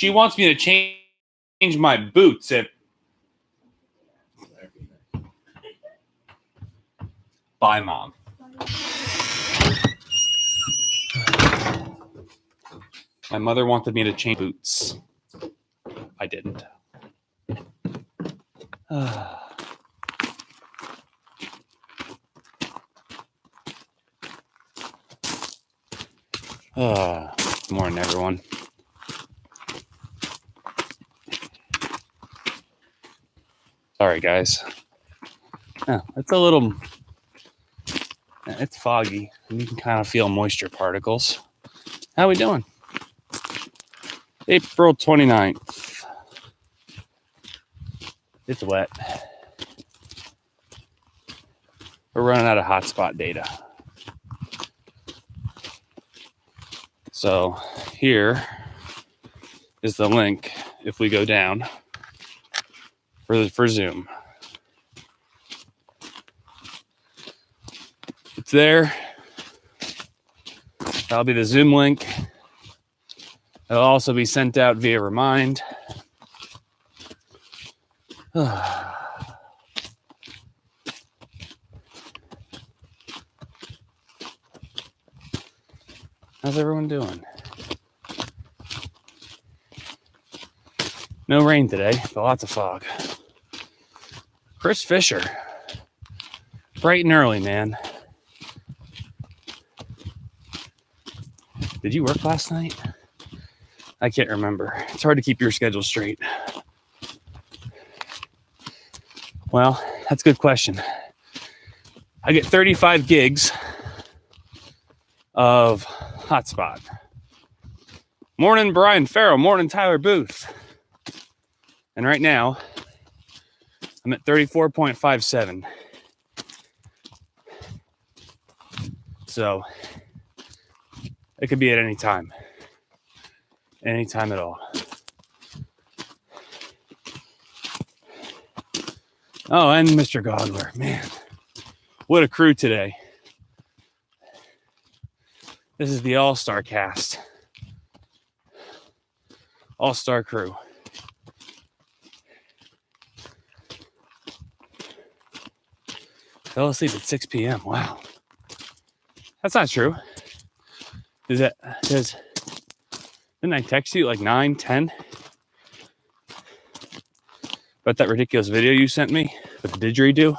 She wants me to change my boots if... Bye, Mom. My mother wanted me to change boots. I didn't. Good morning, everyone. Sorry, guys. It's a little... It's foggy. You can kind of feel moisture particles. How we doing? April 29th. It's wet. We're running out of hotspot data. So here is the link if we go down for Zoom. It's there. That'll be the Zoom link. It'll also be sent out via Remind. How's everyone doing? No rain today, but lots of fog. Chris Fisher. Bright and early, man. Did you work last night? I can't remember. It's hard to keep your schedule straight. Well, that's a good question. I get 35 gigs of hotspot. Morning, Brian Farrell. Morning, Tyler Booth. And right now, I'm at 34.57. So it could be at any time. Anytime at all. Oh, and Mr. Godler. Man, what a crew today. This is the all-star cast. All-star crew. Fell asleep at 6 p.m. Wow. That's not true. Didn't I text you at like 9, 10? About that ridiculous video you sent me with the didgeridoo?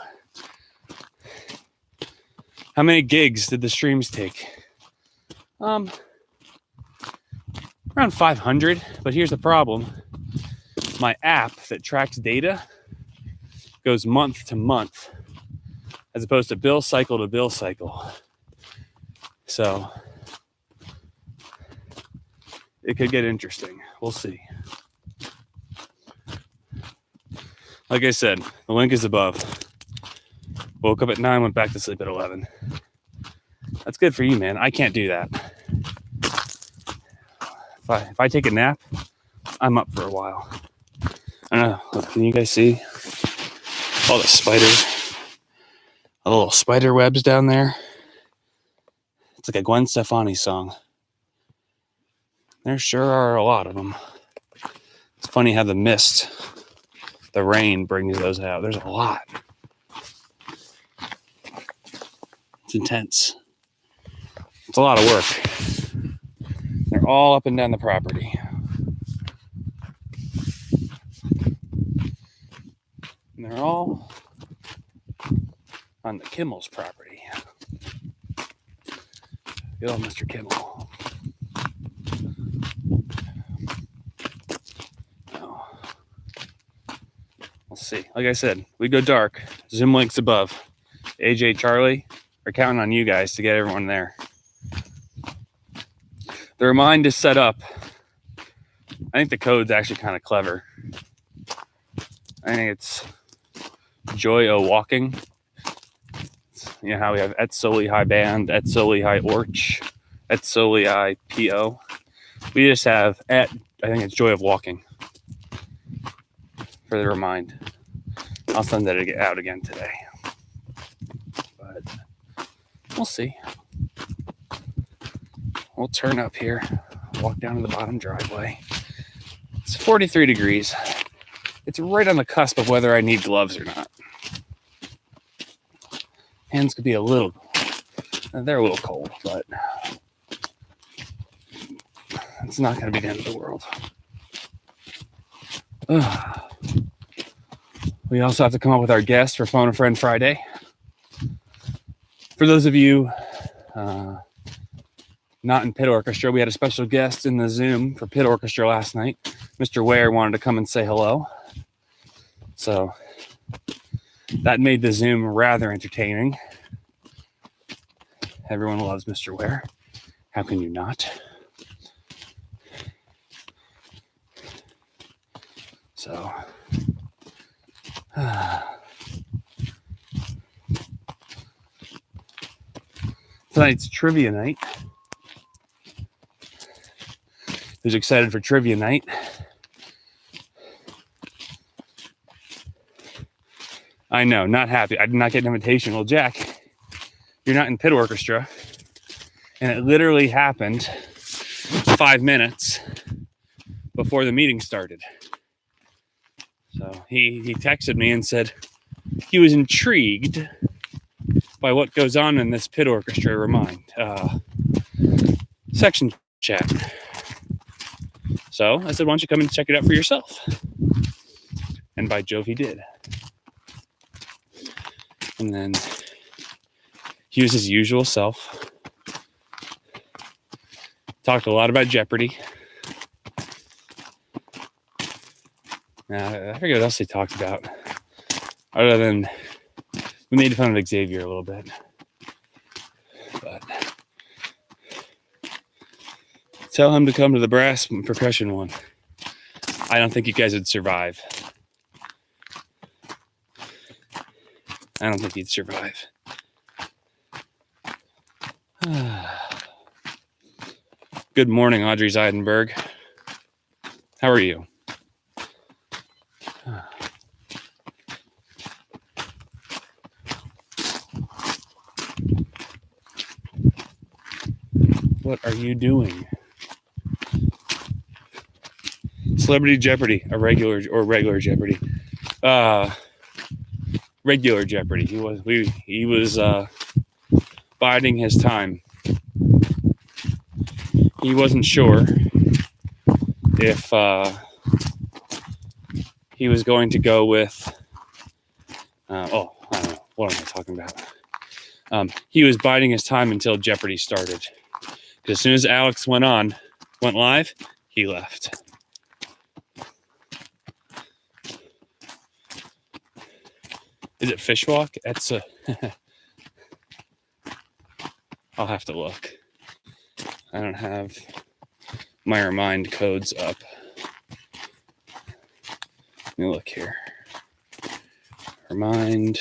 How many gigs did the streams take? Around 500, but here's the problem. My app that tracks data goes month to month as opposed to bill cycle to bill cycle. So it could get interesting. We'll see. Like I said, the link is above. Woke up at 9, went back to sleep at 11. That's good for you, man. I can't do that. If I take a nap, I'm up for a while. I don't know. Look, can you guys see all the spiders? All the little spider webs down there. It's like a Gwen Stefani song. There sure are a lot of them. It's funny how the mist, the rain brings those out. There's a lot. It's intense. It's a lot of work. They're all up and down the property. And they're all on the Kimmel's property. Good old Mr. Kimmel. Oh. We'll see. Like I said, we go dark. Zoom links above. AJ, Charlie, are counting on you guys to get everyone there. The Remind is set up. I think the code's actually kind of clever. I think it's Joy O Walking. You know how we have Et Soli High Band, Et Soli High Orch, Et Soli High PO. We just have I think it's Joy of Walking for the Remind. I'll send that out again today. But we'll see. We'll turn up here, walk down to the bottom driveway. It's 43 degrees. It's right on the cusp of whether I need gloves or not. Hands could be a little, they're a little cold, but it's not going to be the end of the world. We also have to come up with our guest for Phone a Friend Friday. For those of you not in Pit Orchestra, we had a special guest in the Zoom for Pit Orchestra last night. Mr. Ware wanted to come and say hello. So that made the Zoom rather entertaining. Everyone loves Mr. Ware. How can you not? So, tonight's trivia night. Who's excited for trivia night? I know, not happy. I did not get an invitation. Well, Jack, you're not in Pit Orchestra. And it literally happened 5 minutes before the meeting started. So he texted me and said he was intrigued by what goes on in this Pit Orchestra section chat. So I said, why don't you come and check it out for yourself? And by Jove, he did. And then he was his usual self. Talked a lot about Jeopardy. I forget what else he talked about. Other than we made fun of Xavier a little bit. But tell him to come to the brass and percussion one. I don't think you guys would survive. I don't think he'd survive. Good morning, Audrey Zeidenberg. How are you? What are you doing? Celebrity Jeopardy, regular Jeopardy. Regular Jeopardy. He was biding his time. He wasn't sure if he was going to go with I don't know. What am I talking about? He was biding his time until Jeopardy started. Because as soon as Alex went live, he left. Is it Fishwalk? That's I'll have to look. I don't have my Remind codes up. Let me look here. Remind.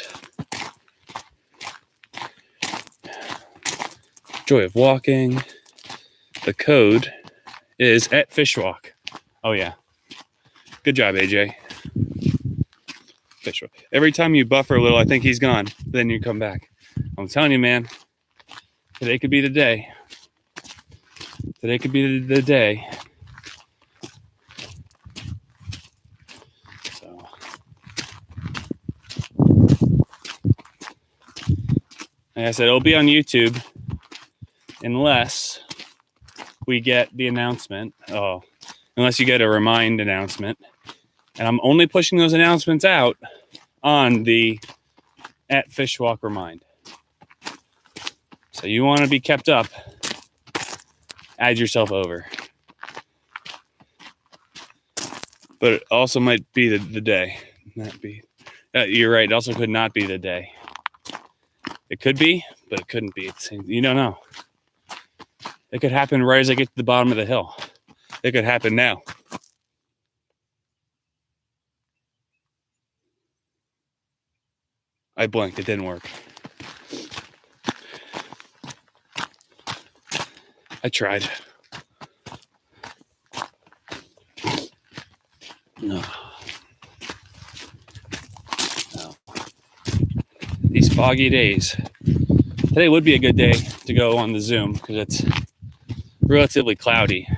Joy of Walking. The code is at Fishwalk. Oh, yeah. Good job, AJ. Fishwalk. Every time you buffer a little, I think he's gone. Then you come back. I'm telling you, man. Today could be the day. Today could be the day. So. Like I said, it'll be on YouTube unless we get the announcement. Unless you get a Remind announcement. And I'm only pushing those announcements out on the at Fishwalk Remind. So you want to be kept up, add yourself over. But it also might be the day. You're right. It also could not be the day. It could be, but it couldn't be. You don't know. It could happen right as I get to the bottom of the hill. It could happen now. I blinked. It didn't work. I tried. No. These foggy days. Today would be a good day to go on the Zoom because it's relatively cloudy.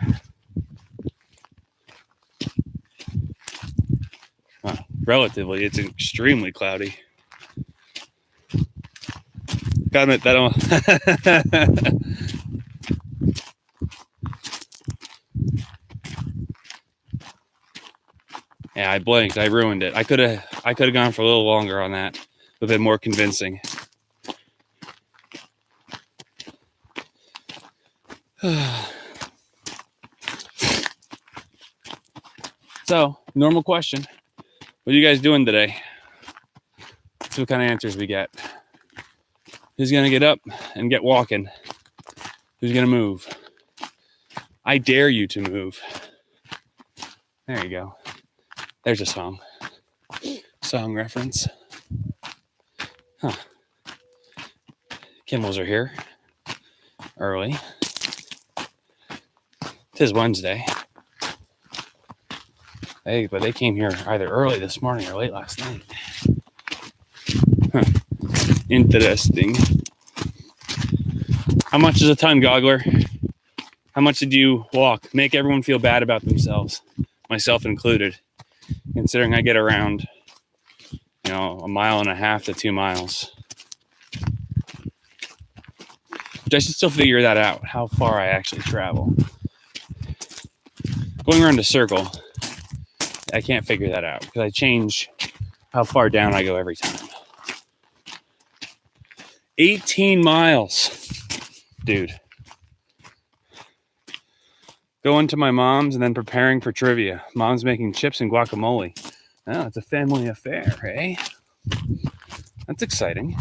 Relatively, it's extremely cloudy. Got it. That don't. Yeah, I blinked. I ruined it. I could have gone for a little longer on that. A bit more convincing. So, normal question. What are you guys doing today? That's what kind of answers we get. Who's going to get up and get walking? Who's going to move? I dare you to move. There you go. There's a song. Song reference. Huh. Kimmels are here. Early. 'Tis Wednesday. But they came here either early this morning or late last night. Huh. Interesting. How much is a ton, Goggler? How much did you walk? Make everyone feel bad about themselves, myself included, considering I get around, 1.5 miles to 2 miles. But I should still figure that out, how far I actually travel. Going around a circle, I can't figure that out because I change how far down I go every time. 18 miles. Dude. Going to my mom's and then preparing for trivia. Mom's making chips and guacamole. Oh, it's a family affair, eh? That's exciting.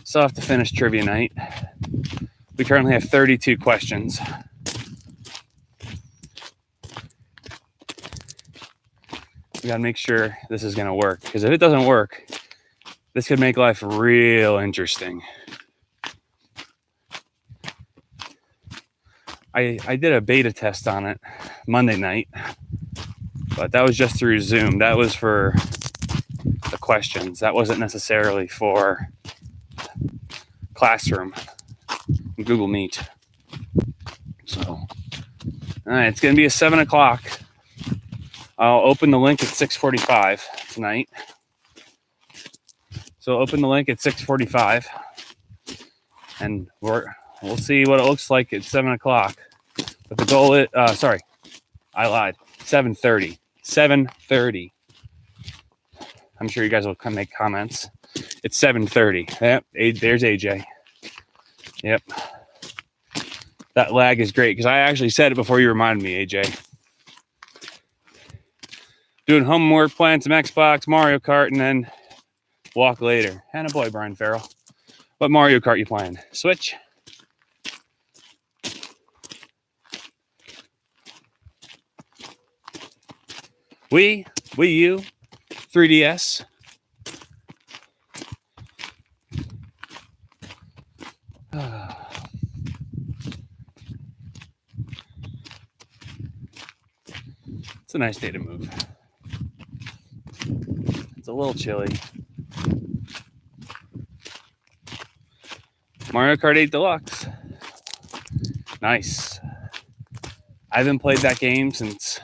Still have to finish trivia night. We currently have 32 questions. We gotta make sure this is gonna work, because if it doesn't work, this could make life real interesting. I did a beta test on it Monday night, but that was just through Zoom. That was for the questions. That wasn't necessarily for Classroom, Google Meet. So, all right, it's going to be a 7 o'clock. I'll open the link at 6:45 tonight. So open the link at 6:45, and we'll see what it looks like at 7 o'clock. But the goal is, I lied. 7:30. 7:30. I'm sure you guys will come make comments. It's 7:30. Yep, there's AJ. Yep. That lag is great because I actually said it before you reminded me, AJ. Doing homework, playing some Xbox, Mario Kart, and then walk later. And a boy, Brian Farrell. What Mario Kart you playing? Switch? Wii U, 3DS. It's a nice day to move. It's a little chilly. Mario Kart 8 Deluxe. Nice. I haven't played that game since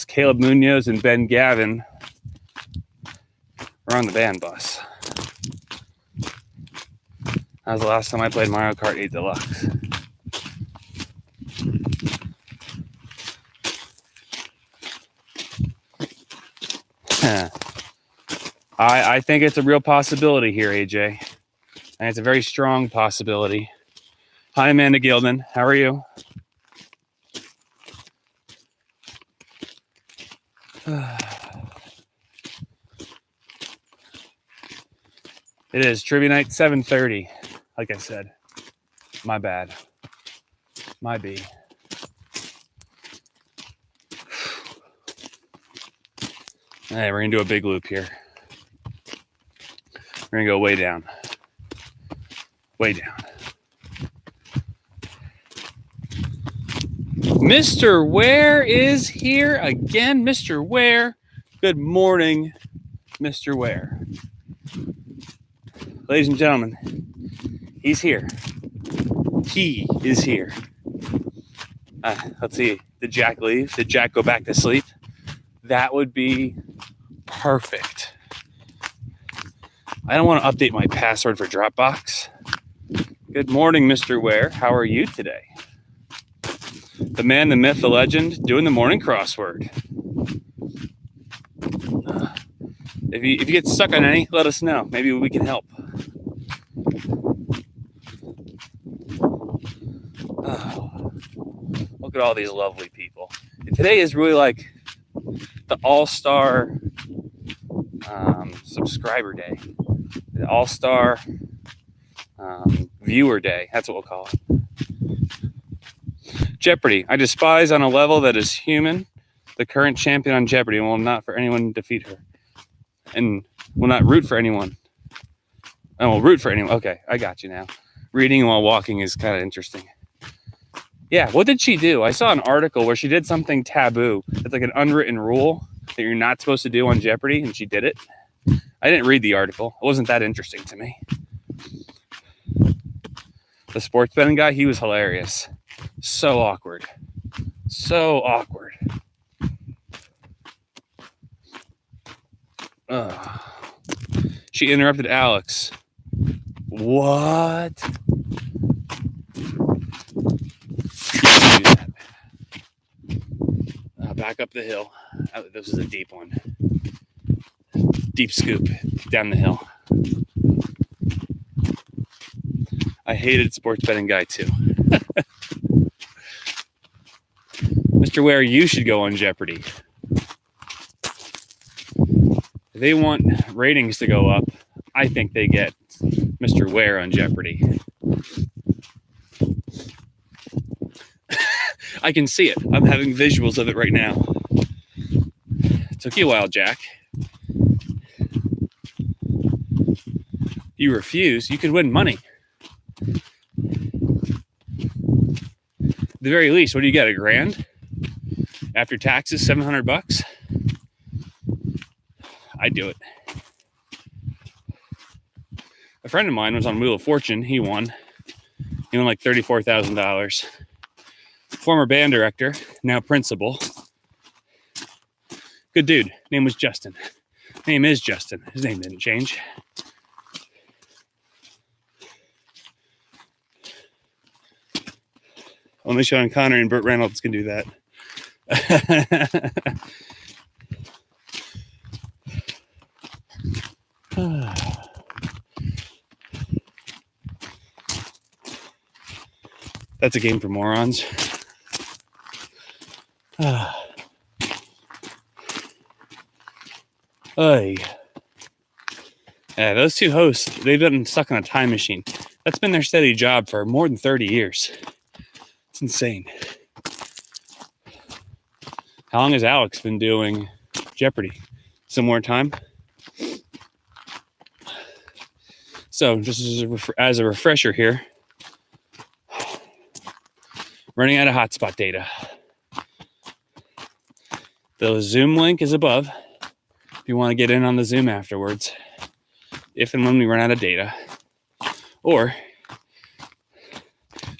Caleb Munoz and Ben Gavin were on the band bus. That was the last time I played Mario Kart 8 Deluxe. I think it's a real possibility here, AJ. And it's a very strong possibility. Hi, Amanda Gilden. How are you? It is trivia night, 7:30. Like I said, my bad. My B. Hey, we're gonna do a big loop here. We're gonna go way down. Way down. Mr. Ware is here again. Mr. Ware. Good morning, Mr. Ware. Ladies and gentlemen, he's here. He is here. Let's see. Did Jack leave? Did Jack go back to sleep? That would be perfect. I don't want to update my password for Dropbox. Good morning, Mr. Ware. How are you today? The man, the myth, the legend, doing the morning crossword. If you get stuck on any, let us know. Maybe we can help. Oh, look at all these lovely people. And today is really like the all-star subscriber day. The all-star viewer day. That's what we'll call it. Jeopardy. I despise on a level that is human the current champion on Jeopardy and will not for anyone defeat her. And will not root for anyone. I will root for anyone. Okay, I got you now. Reading while walking is kind of interesting. Yeah, what did she do? I saw an article where she did something taboo. It's like an unwritten rule that you're not supposed to do on Jeopardy, and she did it. I didn't read the article. It wasn't that interesting to me. The sports betting guy, he was hilarious. So awkward. So awkward. She interrupted Alex. What? Back up the hill. This is a deep one. Deep scoop down the hill. I hated sports betting guy too. Mr. Ware, you should go on Jeopardy. If they want ratings to go up, I think they get Mr. Ware on Jeopardy. I can see it. I'm having visuals of it right now. It took you a while, Jack. You refuse. You could win money. At the very least, what do you get? $1,000? After taxes, $700? I'd do it. A friend of mine was on Wheel of Fortune. He won. He won like $34,000. Former band director, now principal. Good dude. Name was Justin. Name is Justin. His name didn't change. Only Sean Connery and Burt Reynolds can do that. That's a game for morons. Oy. Yeah, those two hosts, they've been stuck on a time machine. That's been their steady job for more than 30 years. It's insane. How long has Alex been doing Jeopardy? Similar time? So, just as a refresher here, running out of hotspot data. The Zoom link is above if you want to get in on the Zoom afterwards, if and when we run out of data. Or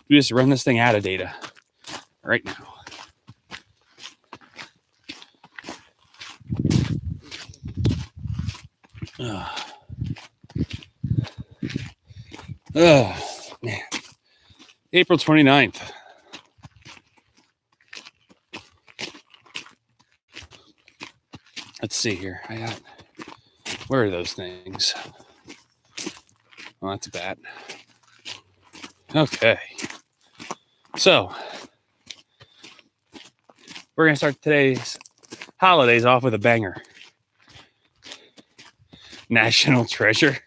we just run this thing out of data right now. Oh, man. April 29th. Let's see here. Where are those things? Well, that's a bat. Okay. So, we're going to start today's holidays off with a banger. National treasure.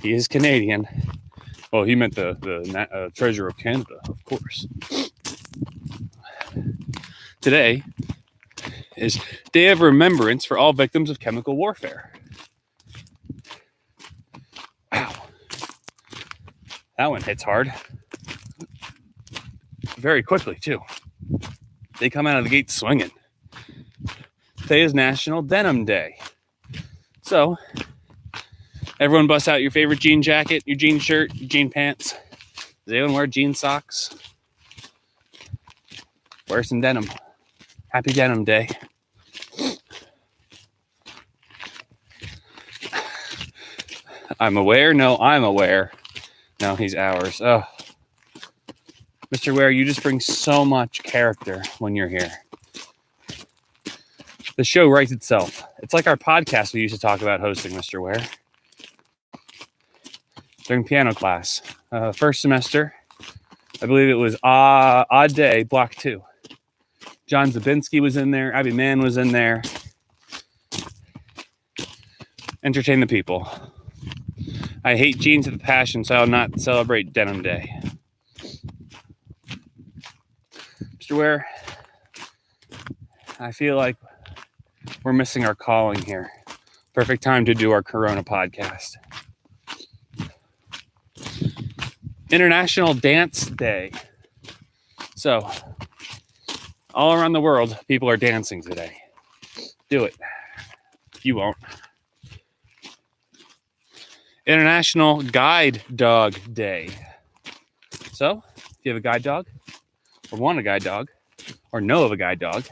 He is Canadian. Well, he meant the treasure of Canada, of course. Today is Day of Remembrance for all victims of chemical warfare. Wow. That one hits hard. Very quickly, too. They come out of the gate swinging. Today is National Denim Day. So, everyone bust out your favorite jean jacket, your jean shirt, your jean pants. Does anyone wear jean socks? Wear some denim. Happy Denim Day. I'm aware. No, I'm aware. No, he's ours. Oh, Mr. Ware, you just bring so much character when you're here. The show writes itself. It's like our podcast we used to talk about hosting, Mr. Ware. During piano class. First semester, I believe it was Odd Day, Block 2. John Zabinski was in there. Abby Mann was in there. Entertain the people. I hate jeans with a passion, so I'll not celebrate Denim Day. Mr. Ware, I feel like we're missing our calling here. Perfect time to do our Corona podcast. International Dance Day. So, all around the world, people are dancing today. Do it. You won't. International Guide Dog Day. So, if you have a guide dog, or want a guide dog, or know of a guide dog,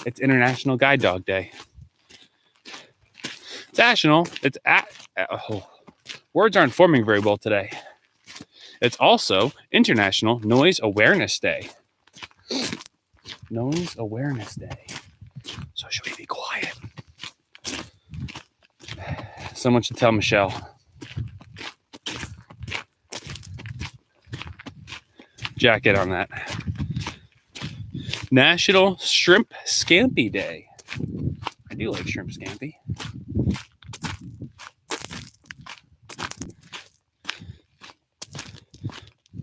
it's International Guide Dog Day. It's national. Words aren't forming very well today. It's also International Noise Awareness Day. Noise Awareness Day. So should we be quiet? Someone should tell Michelle. Jacket on that. National Shrimp Scampi Day. I do like shrimp scampi.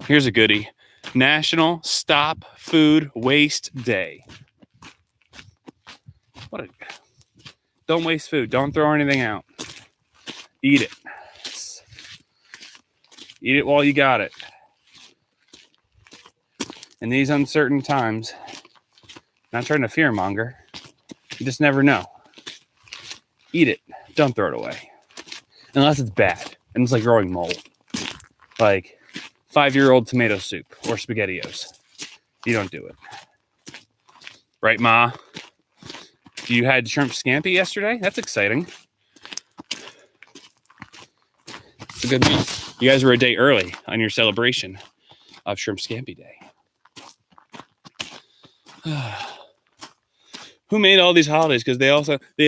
Here's a goodie. National Stop Food Waste Day. Don't waste food. Don't throw anything out. Eat it. Eat it while you got it. In these uncertain times, not trying to fearmonger, you just never know. Eat it. Don't throw it away. Unless it's bad. And it's like growing mold. Like 5-year-old tomato soup or SpaghettiOs. You don't do it. Right, Ma? You had shrimp scampi yesterday? That's exciting. It's a good meal. You guys were a day early on your celebration of Shrimp Scampi Day. Who made all these holidays? Because they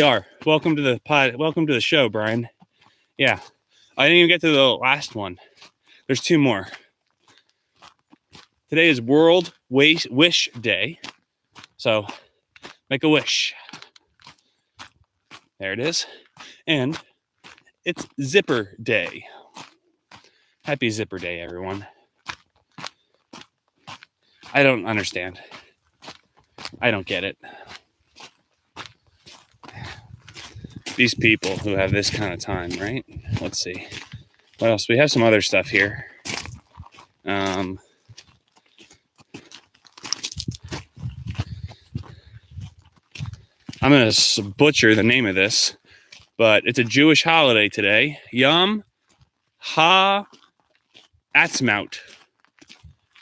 are. Welcome to the show, Brian. Yeah. I didn't even get to the last one. There's 2 more. Today is World Wish Day. So make a wish. There it is. And it's Zipper Day. Happy Zipper Day, everyone. I don't understand. I don't get it. These people who have this kind of time, right? Let's see. What else? We have some other stuff here. I'm going to butcher the name of this, but it's a Jewish holiday today. Yom HaAtzmaut.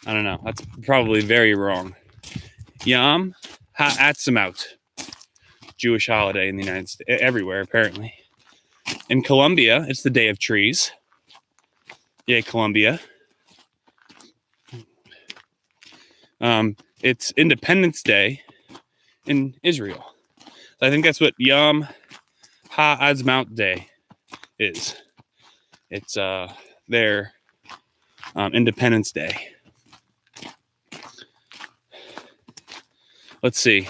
I don't know. That's probably very wrong. Yom HaAtzmaut. Jewish holiday in the United States. Everywhere, apparently. In Colombia, it's the Day of Trees. Yay, Colombia. It's Independence Day in Israel. I think that's what Yom HaAtzmaut Day is. It's their Independence Day. Let's see.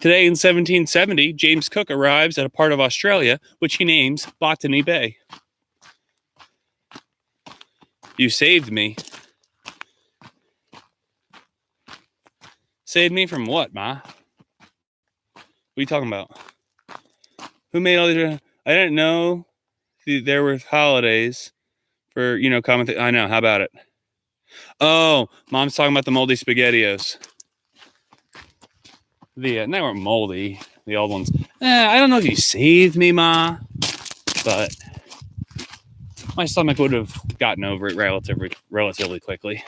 Today in 1770, James Cook arrives at a part of Australia which he names Botany Bay. You saved me. Saved me from what, Ma? What are you talking about? Who made all these? I didn't know there were holidays for, common things. I know. How about it? Oh, Mom's talking about the moldy SpaghettiOs. They weren't moldy. The old ones. I don't know if you saved me, Ma, but my stomach would have gotten over it relatively quickly.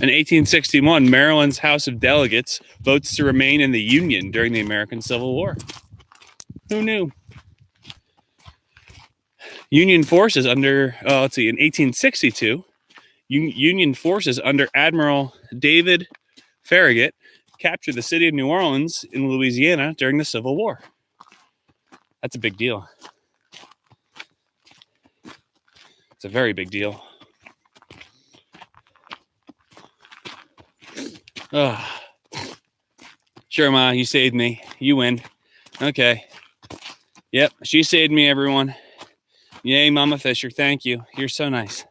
In 1861, Maryland's House of Delegates votes to remain in the Union during the American Civil War. Who knew? Union forces under, in 1862, Union forces under Admiral David Farragut captured the city of New Orleans in Louisiana during the Civil War. That's a big deal. It's a very big deal. Oh. Sure, Ma, you saved me. You win. Okay. Yep, she saved me, everyone. Yay, Mama Fisher. Thank you. You're so nice.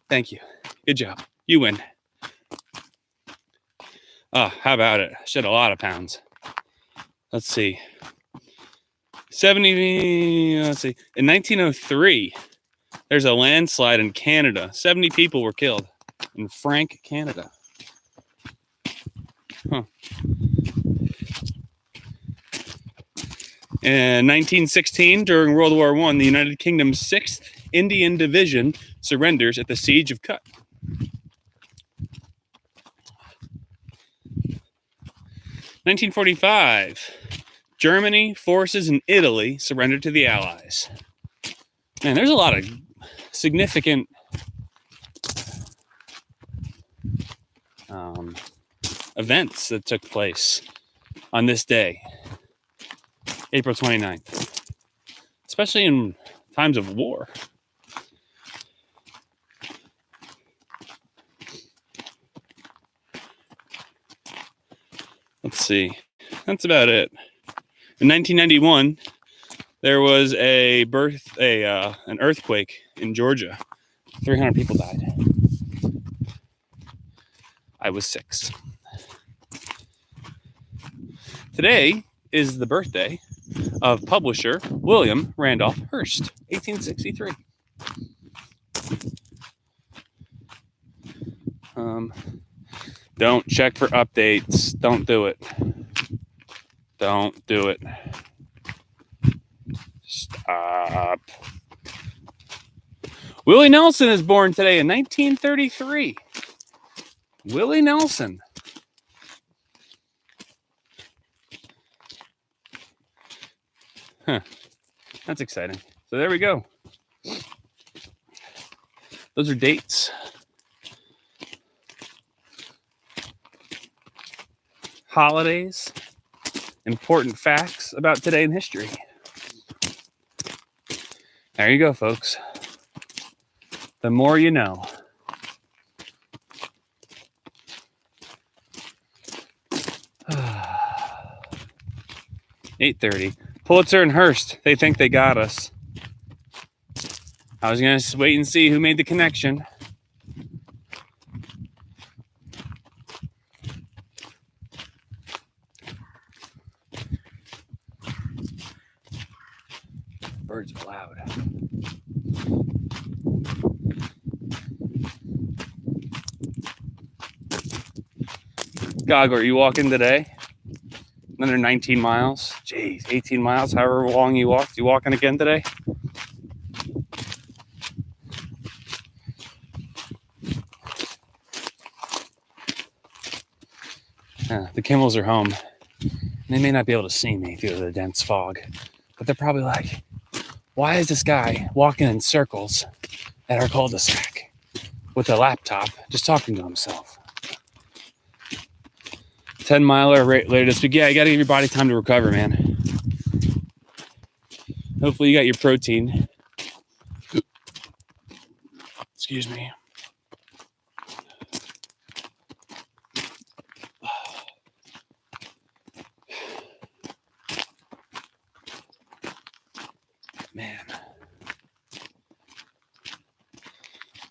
Thank you. Good job. You win. Oh, how about it? Shed a lot of pounds. Let's see. In 1903, there's a landslide in Canada. 70 people were killed in Frank, Canada. Huh. In 1916, during World War I, the United Kingdom's 6th Indian Division surrenders at the Siege of Kut. 1945, Germany forces in Italy surrendered to the Allies. Man, there's a lot of significant events that took place on this day, April 29th, especially in times of war. Let's see. That's about it. In 1991, there was an earthquake in Georgia. 300 people died. I was 6. Today is the birthday of publisher William Randolph Hearst, 1863. Don't check for updates. Don't do it. Don't do it. Stop. Willie Nelson is born today in 1933. Willie Nelson. Huh. That's exciting. So there we go. Those are dates. Holidays. Important facts about today in history. There you go, folks. The more you know. $8:30. Pulitzer and Hearst, they think they got us. I was going to wait and see who made the connection. Birds are loud. Gog, are you walking today? Another 19 miles. Jeez, 18 miles, however long you walked. You walking again today? The Kimmels are home. They may not be able to see me due to the dense fog, but they're probably like, why is this guy walking in circles at our cul-de-sac with a laptop just talking to himself? 10-miler later this week. Yeah, you got to give your body time to recover, man. Hopefully you got your protein. Excuse me. Man.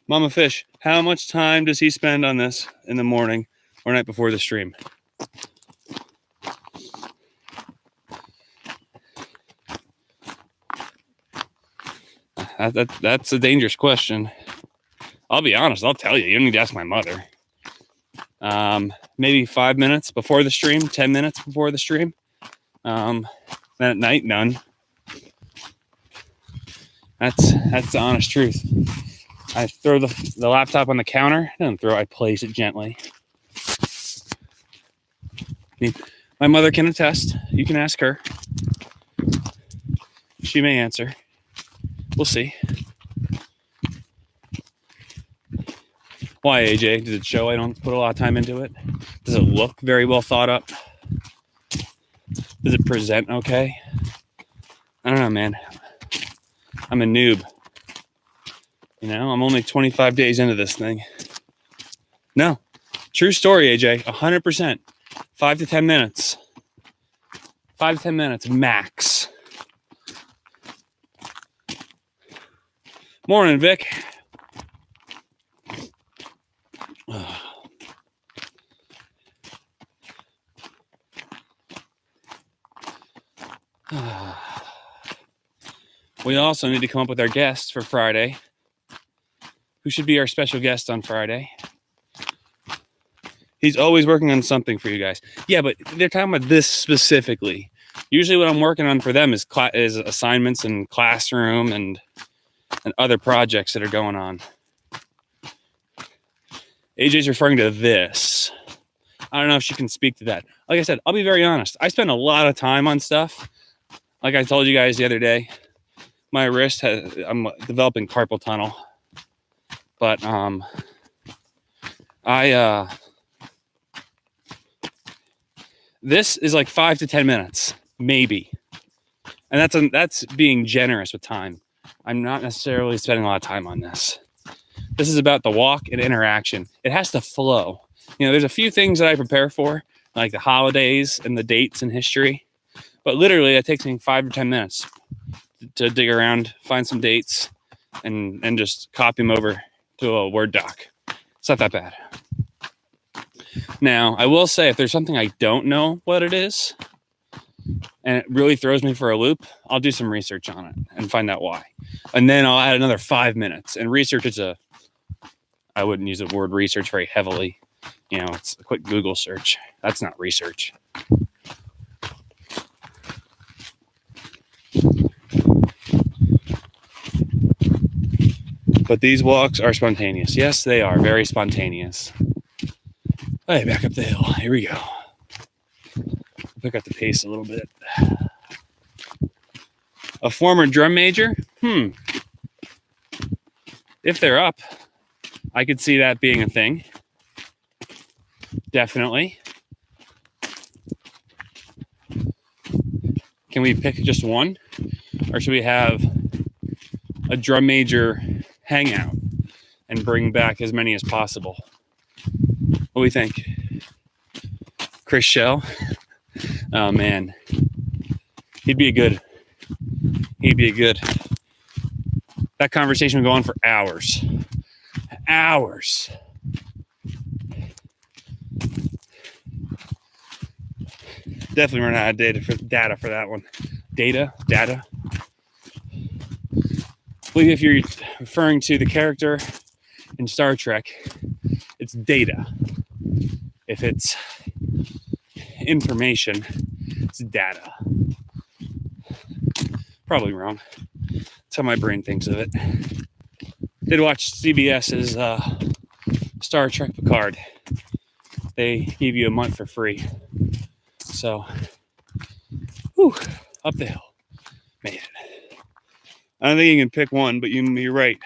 Mama Fish, how much time does he spend on this in the morning or night before the stream? That's a dangerous question. I'll be honest. I'll tell you. You don't need to ask my mother. Maybe 5 minutes before the stream, 10 minutes before the stream. Then at night, none. That's the honest truth. I throw the laptop on the counter. I place it gently. My mother can attest. You can ask her. She may answer. We'll see. Why, AJ? Does it show I don't put a lot of time into it? Does it look very well thought up? Does it present okay? I don't know, man. I'm a noob. You know, I'm only 25 days into this thing. No. True story, AJ. 100%. 5 to 10 minutes. 5 to 10 minutes max. Morning, Vic. We also need to come up with our guest for Friday. Who should be our special guest on Friday? He's always working on something for you guys. Yeah, but they're talking about this specifically. Usually what I'm working on for them is assignments and classroom and other projects that are going on. AJ's referring to this. I don't know if she can speak to that. Like I said, I'll be very honest. I spend a lot of time on stuff. Like I told you guys the other day, my wrist I'm developing carpal tunnel. But this is like 5 to 10 minutes, maybe. And that's being generous with time. I'm not necessarily spending a lot of time on this. This is about the walk and interaction. It has to flow. You know, there's a few things that I prepare for, like the holidays and the dates in history. But literally, it takes me 5 or 10 minutes to dig around, find some dates, and just copy them over to a Word doc. It's not that bad. Now, I will say, if there's something I don't know what it is, and it really throws me for a loop, I'll do some research on it and find out why. And then I'll add another 5 minutes. And research is I wouldn't use the word research very heavily. You know, it's a quick Google search. That's not research. But these walks are spontaneous. Yes, they are very spontaneous. Hey, back up the hill. Here we go. Pick up the pace a little bit. A former drum major? If they're up, I could see that being a thing. Definitely. Can we pick just one? Or should we have a drum major hangout and bring back as many as possible? What do we think? Chris Shell? Oh, man. He'd be a good. That conversation would go on for hours. Hours. Definitely run out of data for that one. Data. I believe if you're referring to the character in Star Trek, it's data. If it's information, it's data. Probably wrong. That's how my brain thinks of it. Did watch CBS's Star Trek Picard. They give you a month for free. So, up the hill. Made it. I don't think you can pick one, but you're right.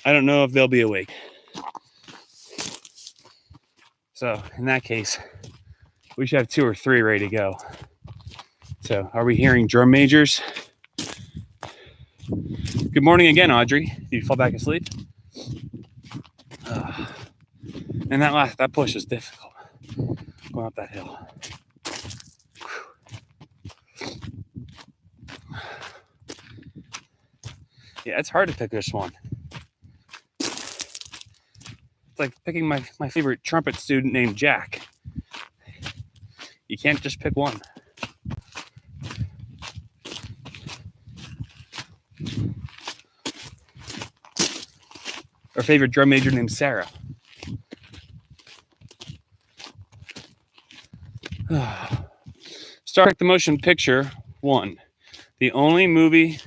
I don't know if they'll be awake. So, in that case, we should have 2 or 3 ready to go. So, are we hearing drum majors? Good morning again, Audrey. Did you fall back asleep? And that push is difficult. Going up that hill. Yeah, it's hard to pick this one. It's like picking my favorite trumpet student named Jack. You can't just pick one. Our favorite drum major named Sarah. Star Trek the Motion Picture 1. The only movie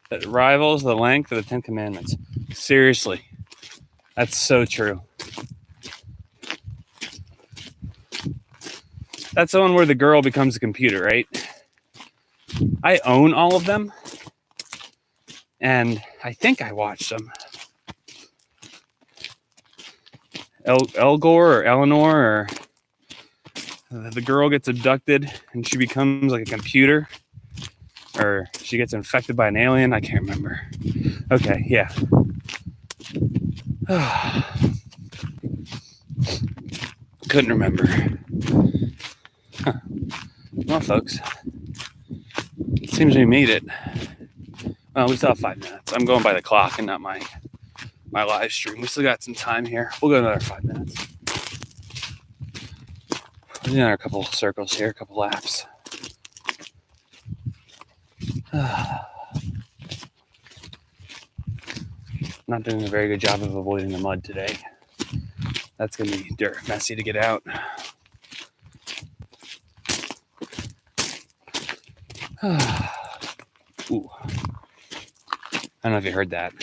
that rivals the length of the 10 Commandments. Seriously. That's so true. That's the one where the girl becomes a computer, right? I own all of them. And I think I watched them. Elgor or Eleanor, or the girl gets abducted and she becomes like a computer, or she gets infected by an alien. I can't remember. Okay, yeah. Couldn't remember. Huh. Well, folks, it seems we made it. Well, we still have 5 minutes. I'm going by the clock and not my live stream. We still got some time here. We'll go another 5 minutes. We'll do another couple circles here, a couple laps. Not doing a very good job of avoiding the mud today. That's going to be dirt messy to get out. Ooh. I don't know if you heard that.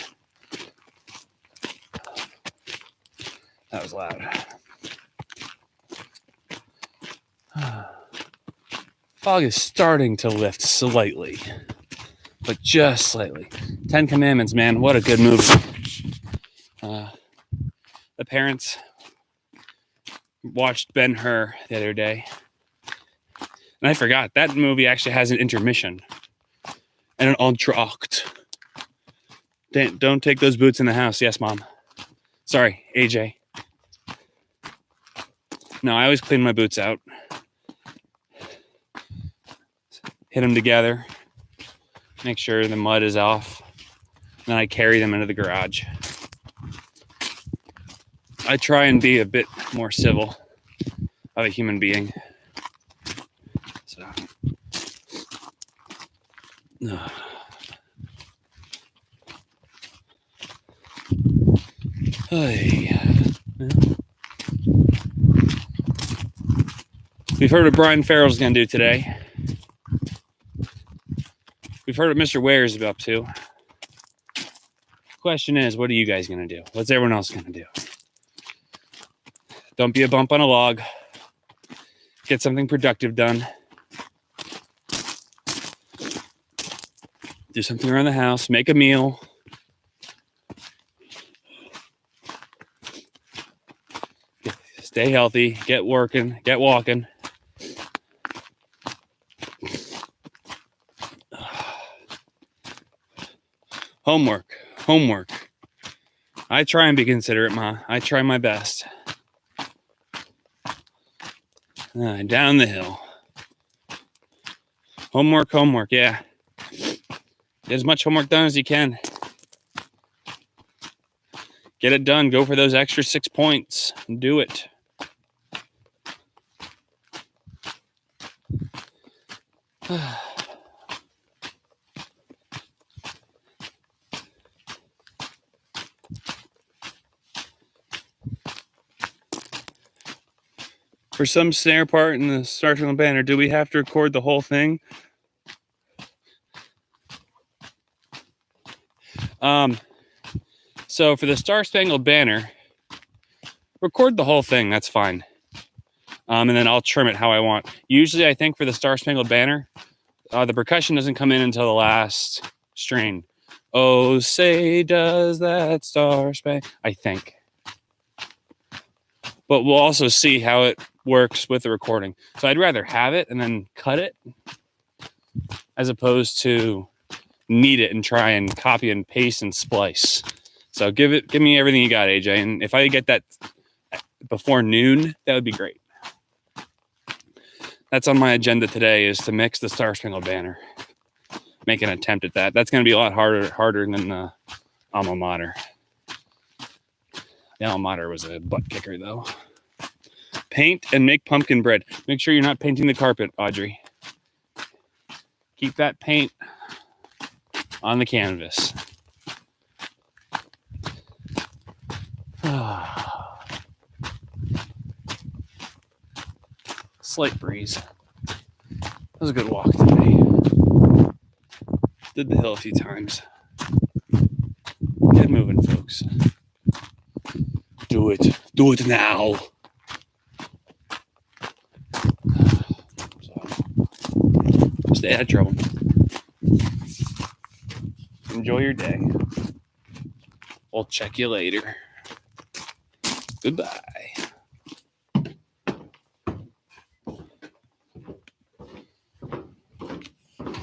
That was loud. Fog is starting to lift slightly, but just slightly. 10 Commandments, man, what a good movie. The parents watched Ben-Hur the other day, and I forgot that movie actually has an intermission and an entr'acte. Don't take those boots in the house. Yes, Mom. Sorry, AJ. No, I always clean my boots out. Hit them together. Make sure the mud is off. Then I carry them into the garage. I try and be a bit more civil of a human being. So. Hey. We've heard what Brian Farrell's going to do today. We've heard what Mr. Ware's up to. Question is, what are you guys going to do? What's everyone else going to do? Don't be a bump on a log. Get something productive done. Do something around the house. Make a meal. Stay healthy. Get working. Get walking. Homework. I try and be considerate, Ma. I try my best. Down the hill. Homework, yeah. Get as much homework done as you can. Get it done. Go for those extra 6 points. Do it. For some snare part in the Star Spangled Banner, do we have to record the whole thing? So for the Star Spangled Banner, record the whole thing. That's fine. And then I'll trim it how I want. Usually, I think for the Star Spangled Banner, the percussion doesn't come in until the last strain. Oh, say does that Star Spangled... I think. But we'll also see how it works with the recording. So I'd rather have it and then cut it as opposed to need it and try and copy and paste and splice. So give me everything you got, AJ. And if I get that before noon, that would be great. That's on my agenda today, is to mix the Star Spangled Banner. Make an attempt at that. That's going to be a lot harder than the alma mater. The alma mater was a butt kicker, though. Paint and make pumpkin bread. Make sure you're not painting the carpet, Audrey. Keep that paint on the canvas. Slight breeze. That was a good walk today. Did the hill a few times. Yeah. Get moving, folks. Do it. Do it now. So, stay out of trouble. Enjoy your day. We'll check you later. Goodbye.